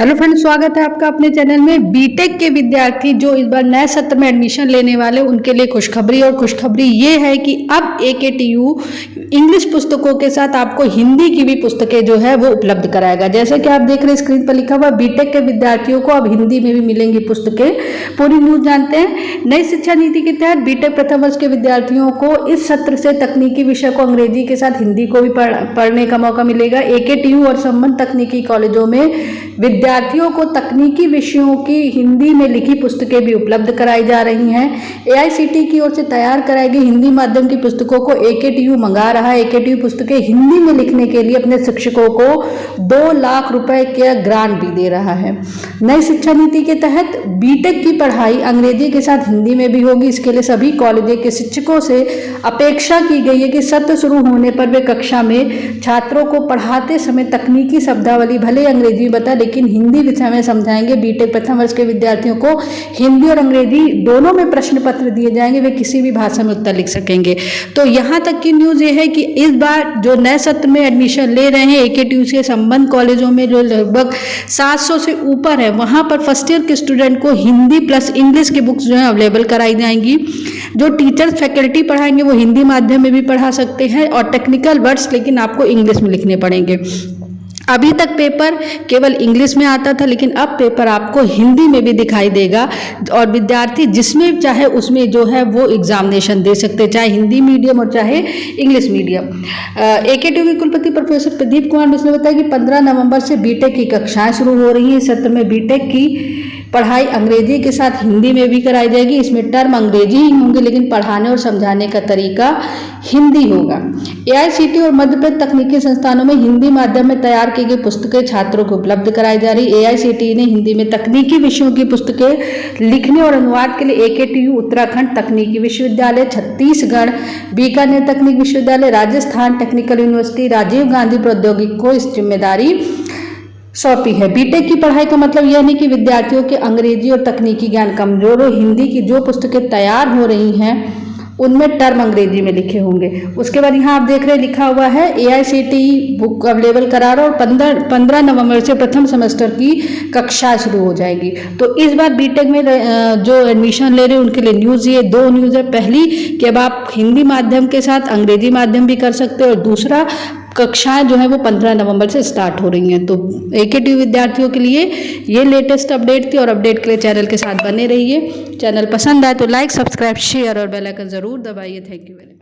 Hello friend, स्वागत है आपका अपने चैनल में। बीटेक के विद्यार्थी जो इस बार नए सत्र में एडमिशन लेने वाले उनके लिए खुशखबरी, और खुशखबरी ये है कि अब AKTU इंग्लिश पुस्तकों के साथ आपको हिंदी की भी पुस्तकें जो है वो उपलब्ध कराएगा। जैसे कि आप देख रहे हैं स्क्रीन पर लिखा हुआ, बीटेक के विद्यार्थियों को अब हिंदी में भी मिलेंगी पुस्तकें। पूरी न्यूज जानते हैं। नई शिक्षा नीति के तहत बीटेक प्रथम वर्ष के विद्यार्थियों को इस सत्र से तकनीकी विषय को अंग्रेजी के साथ हिंदी को भी पढ़ने का मौका मिलेगा। AKTU और संबद्ध तकनीकी कॉलेजों में विद्यार्थियों को तकनीकी विषयों की हिंदी में लिखी पुस्तकें भी उपलब्ध कराई जा रही हैं। AICTE की ओर से तैयार कराई गई हिंदी माध्यम की पुस्तकों को AKTU मंगा रहा है। AKTU पुस्तकें हिंदी में लिखने के लिए अपने शिक्षकों को 2 लाख रुपए के ग्रांट भी दे रहा है। नई शिक्षा नीति के तहत बीटेक की पढ़ाई अंग्रेजी के साथ हिंदी में भी होगी। इसके लिए सभी कॉलेज के शिक्षकों से अपेक्षा की गई है कि सत्र शुरू होने पर वे कक्षा में छात्रों को पढ़ाते समय तकनीकी शब्दावली भले अंग्रेजी में बता लेकिन हिंदी विषय में समझाएंगे। बीटेक प्रथम वर्ष के विद्यार्थियों को हिंदी और अंग्रेजी दोनों में प्रश्न पत्र दिए जाएंगे, वे किसी भी भाषा में उत्तर लिख सकेंगे। तो यहाँ तक की न्यूज़ ये है कि इस बार जो नए सत्र में एडमिशन ले रहे हैं AKTU से संबद्ध कॉलेजों में जो लगभग 700 से ऊपर है, वहाँ पर फर्स्ट ईयर के स्टूडेंट को हिंदी प्लस इंग्लिश की बुक्स जो है अवेलेबल कराई जाएंगी। जो टीचर्स फैकल्टी पढ़ाएंगे वो हिंदी माध्यम में भी पढ़ा सकते हैं, और टेक्निकल वर्ड्स लेकिन आपको इंग्लिश में लिखने पड़ेंगे। अभी तक पेपर केवल इंग्लिश में आता था, लेकिन अब पेपर आपको हिंदी में भी दिखाई देगा, और विद्यार्थी जिसमें चाहे उसमें जो है वो एग्जामिनेशन दे सकते हैं, चाहे हिंदी मीडियम और चाहे इंग्लिश मीडियम। AKTU के कुलपति प्रोफेसर प्रदीप कुमार मिश्र ने बताया कि 15 नवंबर से बीटेक की कक्षाएं शुरू हो रही हैं। इस सत्र में बीटेक की पढ़ाई अंग्रेजी के साथ हिंदी में भी कराई जाएगी। इसमें टर्म अंग्रेजी ही होंगे, लेकिन पढ़ाने और समझाने का तरीका हिंदी होगा। AICTE और मध्य प्रदेश तकनीकी संस्थानों में हिंदी माध्यम में तैयार की गई पुस्तकें छात्रों को उपलब्ध कराई जा रही। AICTE ने हिंदी में तकनीकी विषयों की पुस्तकें लिखने और अनुवाद के लिए AKTU उत्तराखंड तकनीकी विश्वविद्यालय, छत्तीसगढ़ बीकानेर तकनीकी विश्वविद्यालय, राजस्थान टेक्निकल यूनिवर्सिटी, राजीव गांधी प्रौद्योगिकी को इस जिम्मेदारी सौंपी है। बीटेक की पढ़ाई का मतलब यह नहीं कि विद्यार्थियों के अंग्रेजी और तकनीकी ज्ञान कमजोर हो। हिंदी की जो पुस्तकें तैयार हो रही हैं उनमें टर्म अंग्रेजी में लिखे होंगे। उसके बाद यहाँ आप देख रहे हैं लिखा हुआ है AICTE बुक अवेलेबल करा रहा, और 15 नवंबर से प्रथम सेमेस्टर की कक्षा शुरू हो जाएगी। तो इस बार बीटेक में जो एडमिशन ले रहे हैं उनके लिए न्यूज़, ये 2 न्यूज़ है। पहली कि अब आप हिंदी माध्यम के साथ अंग्रेजी माध्यम भी कर सकते हो, और दूसरा कक्षाएं जो है वो 15 नवंबर से स्टार्ट हो रही हैं। तो AKTU विद्यार्थियों के लिए ये लेटेस्ट अपडेट थी, और अपडेट के लिए चैनल के साथ बने रहिए। चैनल पसंद आए तो लाइक, सब्सक्राइब, शेयर और बेल आइकन जरूर दबाइए। Thank you very much.